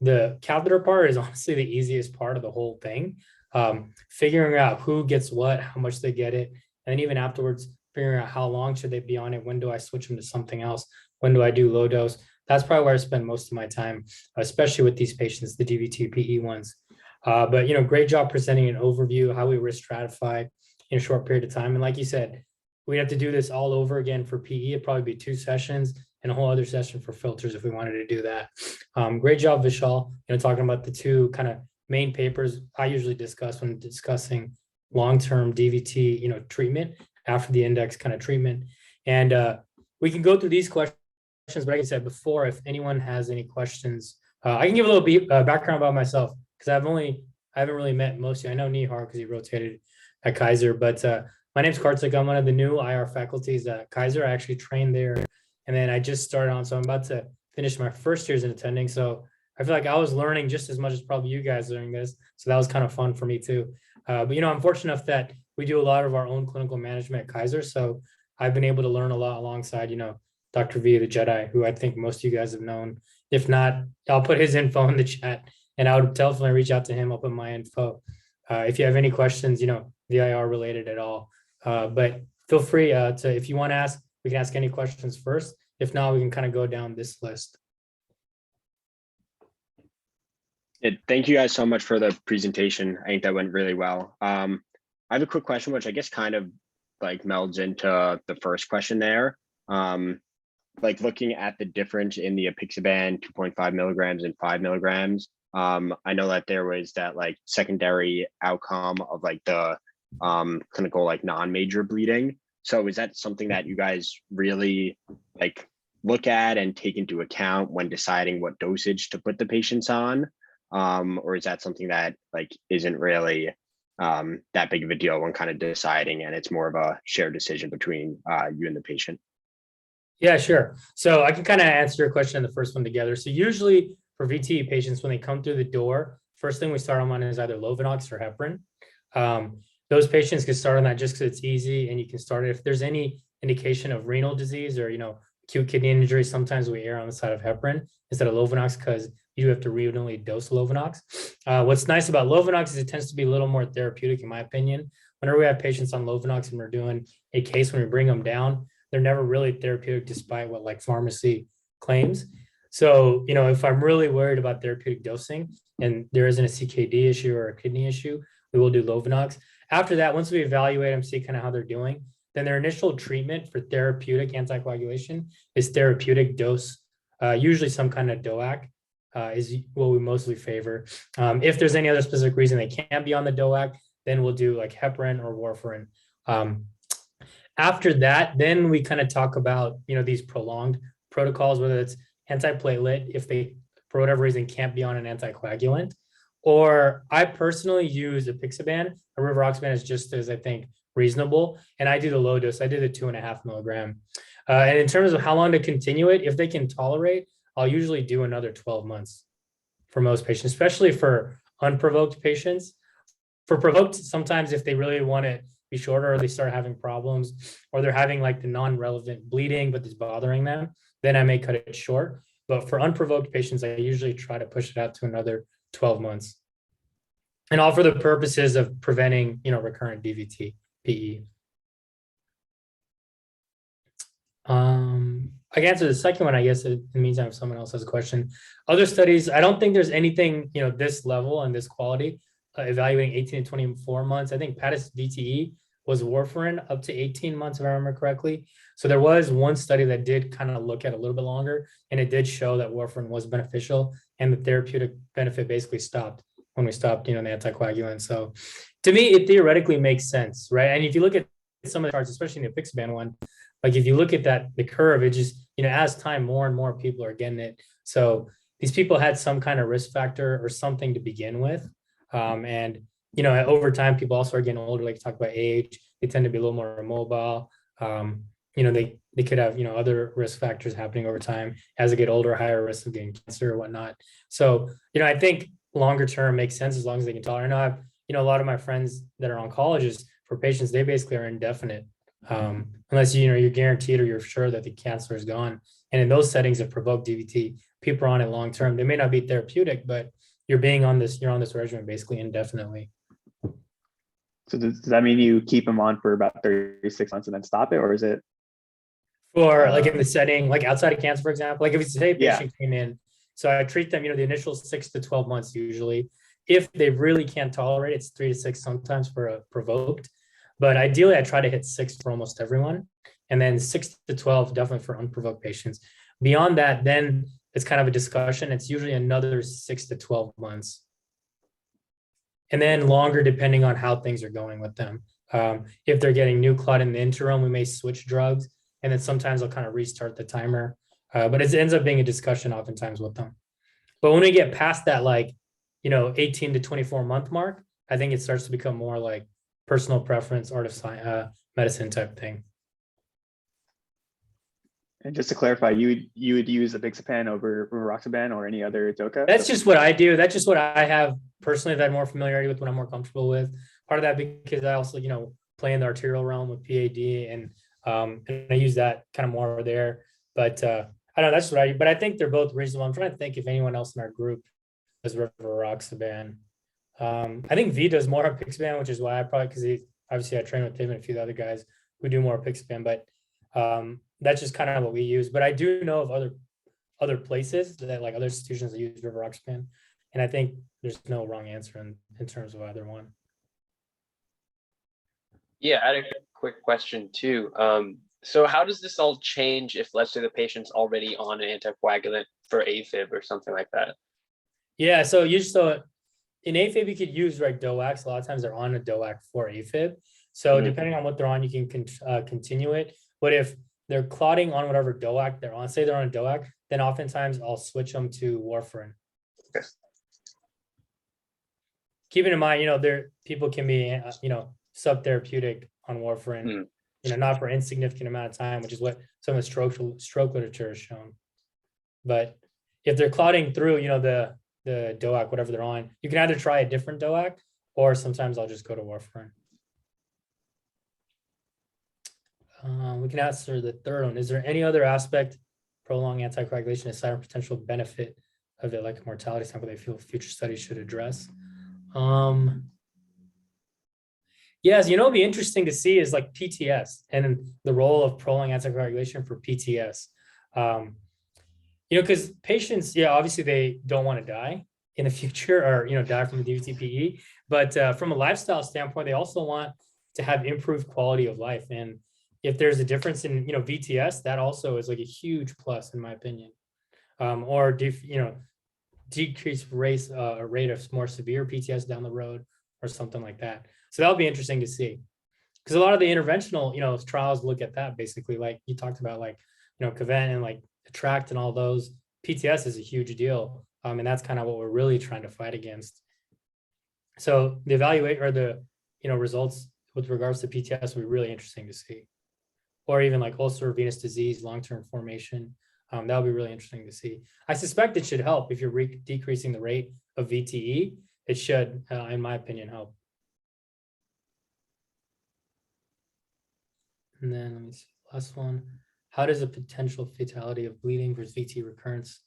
The catheter part is honestly the easiest part of the whole thing. Figuring out who gets what, how much they get it, and then even afterwards, figuring out how long should they be on it, when do I switch them to something else, when do I do low dose. That's probably where I spend most of my time, especially with these patients, the DVT-PE ones. But great job presenting an overview, how we risk stratify in a short period of time. And like you said, we'd have to do this all over again for PE. It'd probably be 2 sessions and a whole other session for filters if we wanted to do that. Great job, Vishal, talking about the 2 kind of main papers I usually discuss when discussing long-term DVT, treatment after the index kind of treatment. And we can go through these questions, but like I said before, if anyone has any questions, I can give a little background about myself, because I haven't really met most of you. I know Nihar because he rotated at Kaiser, but my name's Kartik. I'm one of the new IR faculties at Kaiser. I actually trained there, and then I just started on, so I'm about to finish my first years in attending. So I feel like I was learning just as much as probably you guys doing this. So that was kind of fun for me too. But I'm fortunate enough that we do a lot of our own clinical management at Kaiser. So I've been able to learn a lot alongside, Dr. V, the Jedi, who I think most of you guys have known. If not, I'll put his info in the chat, and I would definitely reach out to him. I'll put my info. If you have any questions, VIR related at all. But feel free to, if you want to ask, we can ask any questions first. If not, we can kind of go down this list. Thank you guys so much for the presentation. I think that went really well. I have a quick question, which I guess kind of like melds into the first question there. Like looking at the difference in the apixaban 2.5 milligrams and 5 milligrams. I know that there was that like secondary outcome of like the clinical like non-major bleeding. So is that something that you guys really like look at and take into account when deciding what dosage to put the patients on? Or is that something that like isn't really that big of a deal when kind of deciding, and it's more of a shared decision between you and the patient? Yeah, sure. So I can kind of answer your question in the first one together. So usually for VTE patients, when they come through the door, first thing we start them on is either Lovenox or heparin. Those patients can start on that just because it's easy, and you can start it. If there's any indication of renal disease or, acute kidney injury, sometimes we err on the side of heparin instead of Lovenox because you have to renally dose Lovenox. What's nice about Lovenox is it tends to be a little more therapeutic, in my opinion. Whenever we have patients on Lovenox and we're doing a case, when we bring them down, they're never really therapeutic despite what like pharmacy claims. So, if I'm really worried about therapeutic dosing and there isn't a CKD issue or a kidney issue, we will do Lovenox. After that, once we evaluate them, see kind of how they're doing, then their initial treatment for therapeutic anticoagulation is therapeutic dose. Usually some kind of DOAC is what we mostly favor. If there's any other specific reason they can't be on the DOAC, then we'll do like heparin or warfarin. After that, then we kind of talk about, these prolonged protocols, whether it's antiplatelet, if they, for whatever reason, can't be on an anticoagulant, or I personally use apixaban. A rivaroxaban is just as, I think, reasonable. And I do the low dose. I do the 2.5 milligram. And in terms of how long to continue it, if they can tolerate, I'll usually do another 12 months for most patients, especially for unprovoked patients. For provoked, sometimes if they really want to be shorter or they start having problems or they're having like the non-relevant bleeding, but it's bothering them, then I may cut it short. But for unprovoked patients, I usually try to push it out to another 12 months. And all for the purposes of preventing, recurrent DVT, PE. I can answer the second one, I guess, in the meantime, if someone else has a question. Other studies, I don't think there's anything, this level and this quality evaluating 18 to 24 months. I think PATIS VTE was warfarin up to 18 months, if I remember correctly. So there was one study that did kind of look at a little bit longer, and it did show that warfarin was beneficial, and the therapeutic benefit basically stopped when we stopped, the anticoagulant. So to me, it theoretically makes sense, right? And if you look at some of the charts, especially in the apixaban one, like if you look at that, the curve, it just, as time, more and more people are getting it. So these people had some kind of risk factor or something to begin with. And, over time, people also are getting older, like you talk about age, they tend to be a little more immobile. They could have, other risk factors happening over time. As they get older, higher risk of getting cancer or whatnot. So, I think longer term makes sense as long as they can tolerate. I know I have, a lot of my friends that are oncologists for patients, they basically are indefinite unless you're guaranteed or you're sure that the cancer is gone. And in those settings of provoked DVT, people are on it long term. They may not be therapeutic, but you're on this regimen basically indefinitely. So does that mean you keep them on for about 36 months and then stop it, or is it? Or like in the setting, like outside of cancer, for example, like if it's a patient came in, so I treat them, the initial 6 to 12 months usually. If they really can't tolerate it, it's 3 to 6 sometimes for a provoked. But ideally, I try to hit 6 for almost everyone. And then 6 to 12, definitely for unprovoked patients. Beyond that, then it's kind of a discussion. It's usually another 6 to 12 months. And then longer, depending on how things are going with them. If they're getting new clot in the interim, we may switch drugs. And then sometimes I'll kind of restart the timer. But it ends up being a discussion oftentimes with them. But when we get past that, 18 to 24 month mark, I think it starts to become more like personal preference, art of science, medicine type thing. And just to clarify, you would use apixaban over rivaroxaban or any other DOCA? That's just what I do. That's just what I have personally that I have more familiarity with, what I'm more comfortable with. Part of that because I also, play in the arterial realm with PAD and I use that kind of more there. But I don't know, that's what I do. But I think they're both reasonable. I'm trying to think if anyone else in our group does rivaroxaban. I think V does more apixaban, which is why because obviously I train with him and a few other guys who do more apixaban, but that's just kind of what we use. But I do know of other places that other institutions that use rivaroxaban, and I think there's no wrong answer in terms of either one. Yeah, I had a quick question too. So how does this all change if, let's say, the patient's already on an anticoagulant for AFib or something like that? Yeah, so in AFib you could use DOACs. A lot of times they're on a DOAC for AFib. So depending on what they're on, you can continue it. But if they're clotting on whatever DOAC they're on, say they're on a DOAC, then oftentimes I'll switch them to warfarin. Okay. Keeping in mind, people can be, subtherapeutic on warfarin, not for an insignificant amount of time, which is what some of the stroke literature has shown. But if they're clotting through, the DOAC, whatever they're on, you can either try a different DOAC, or sometimes I'll just go to warfarin. We can answer the third one. Is there any other aspect, prolonged anticoagulation, aside from potential benefit of it, like a mortality sample, they feel future studies should address? Yes, it'd be interesting to see is PTS and the role of prolonged anticoagulation for PTS. Because patients, obviously they don't want to die in the future or, die from a DVT-PE, but from a lifestyle standpoint, they also want to have improved quality of life. And if there's a difference in, VTS, that also is a huge plus in my opinion. Or decrease rate of more severe PTS down the road or something like that. So that'll be interesting to see, because a lot of the interventional, trials look at that basically, like you talked about, Cavent and Attract and all those. PTS is a huge deal, and that's kind of what we're really trying to fight against. So the evaluate or the results with regards to PTS will be really interesting to see, or even ulcer venous disease, long-term formation. That'll be really interesting to see. I suspect it should help if you're decreasing the rate of VTE. It should, in my opinion, help. And then let me see, last one. How does a potential fatality of bleeding versus VT recurrence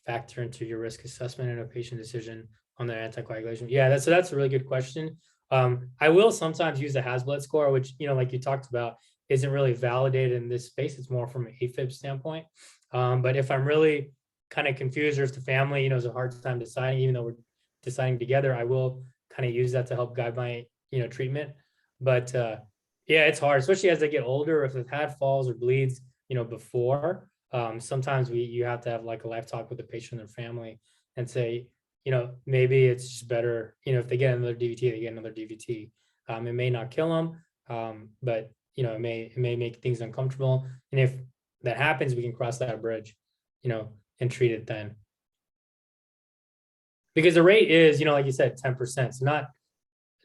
factor into your risk assessment and a patient decision on their anticoagulation? Yeah, that's a really good question. I will sometimes use the Hasbled score, which, like you talked about, isn't really validated in this space. It's more from an AFib standpoint. But if I'm really kind of confused, or if the family, is a hard time deciding, even though we're deciding together, I will kind of use that to help guide my, treatment. But yeah, it's hard, especially as they get older. If they've had falls or bleeds, before, sometimes you have to have a life talk with the patient and their family and say, maybe it's just better, if they get another DVT, they get another DVT. It may not kill them, but it may make things uncomfortable. And if that happens, we can cross that bridge, and treat it then. Because the rate is, like you said, 10%. So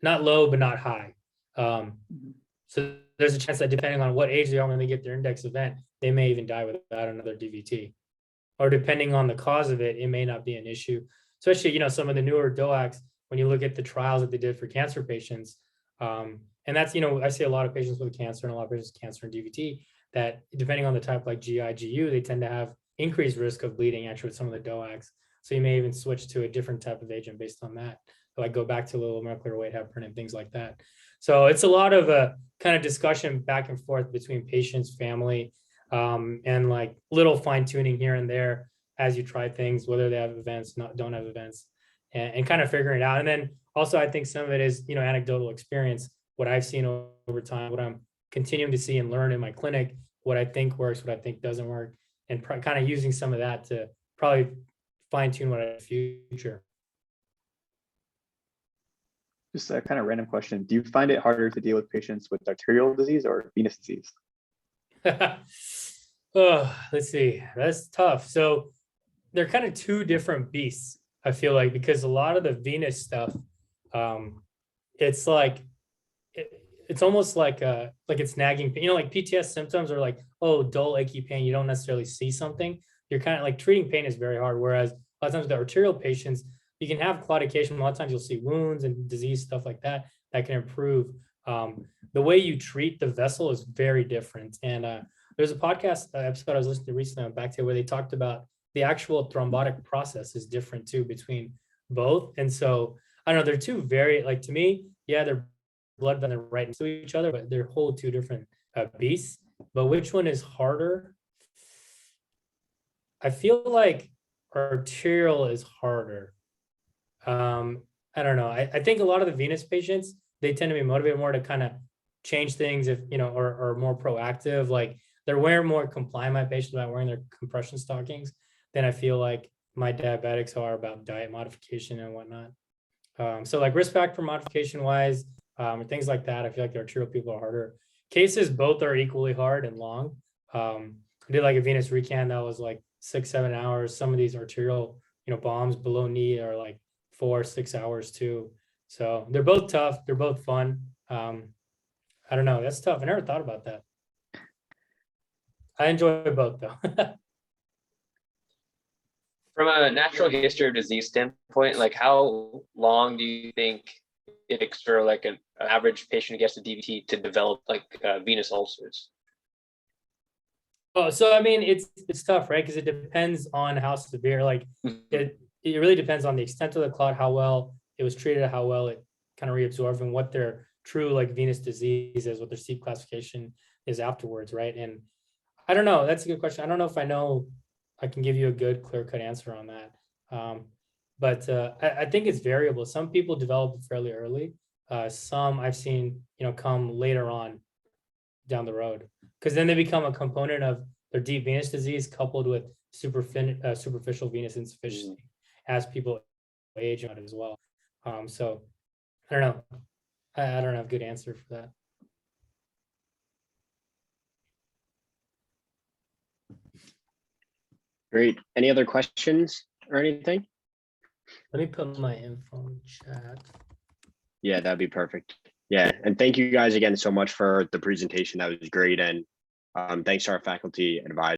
not low, but not high. So there's a chance that depending on what age they are when they get their index event, they may even die without another DVT. Or depending on the cause of it, it may not be an issue. Especially, some of the newer DOACs, when you look at the trials that they did for cancer patients, And that's, you know, I see a lot of patients with cancer and a lot of patients with cancer and DVT that depending on the type like GI, GU, they tend to have increased risk of bleeding actually with some of the DOACs. So you may even switch to a different type of agent based on that. Like go back to low molecular weight heparin and things like that. So it's a lot of a kind of discussion back and forth between patients, family, and like little fine tuning here and there as you try things, whether they have events, don't have events, and kind of figuring it out. And then also I think some of it is, you know, anecdotal experience, what I've seen over time, what I'm continuing to see and learn in my clinic, what I think works, what I think doesn't work, and kind of using some of that to probably fine tune what I future. Just a kind of random question. Do you find it harder to deal with patients with arterial disease or venous disease? Oh, let's see. That's tough. So they're kind of two different beasts, I feel like, because a lot of the venous stuff, it's like, it's almost like it's nagging pain. You know, like PTS symptoms are like, oh, dull, achy pain. You don't necessarily see something. You're kind of like treating pain is very hard. Whereas a lot of times the arterial patients, you can have claudication. A lot of times you'll see wounds and disease, stuff like that, that can improve. The way you treat the vessel is very different. And there's a podcast episode I was listening to recently on Back to where they talked about the actual thrombotic process is different too between both. And so I don't know, they're two very, like to me, yeah, they're blood and they're right next to each other, but they're whole two different beasts. But which one is harder? I feel like arterial is harder. I don't know. I think a lot of the venous patients, they tend to be motivated more to kind of change things if, you know, or more proactive. Like they're wearing more compliant, my patients about wearing their compression stockings than I feel like my diabetics are about diet modification and whatnot. So like risk factor modification wise, things like that, I feel like the arterial people are harder. Cases both are equally hard and long. I did like a venous recon that was like 6-7 hours. Some of these arterial, you know, bombs below knee are like 4-6 hours too. So they're both tough. They're both fun. I don't know. That's tough. I never thought about that. I enjoy both though. From a natural history of disease standpoint, like how long do you think it takes for like an average patient who gets a DVT to develop like venous ulcers? Oh, so I mean, it's tough, right? Because it depends on how severe. Like it really depends on the extent of the clot, how well it was treated, how well it kind of reabsorbed, and what their true like venous disease is, what their SEEP classification is afterwards, right? And I don't know. That's a good question. I don't know if I know. I can give you a good clear-cut answer on that. But I think it's variable. Some people develop it fairly early. Some I've seen, you know, come later on down the road, because then they become a component of their deep venous disease coupled with superficial venous insufficiency as people age on it as well. So I don't know. I don't have a good answer for that. Great. Any other questions or anything? Let me put my info in chat. Yeah, that'd be perfect. Yeah, and thank you guys again so much for the presentation. That was great. And thanks to our faculty advisors.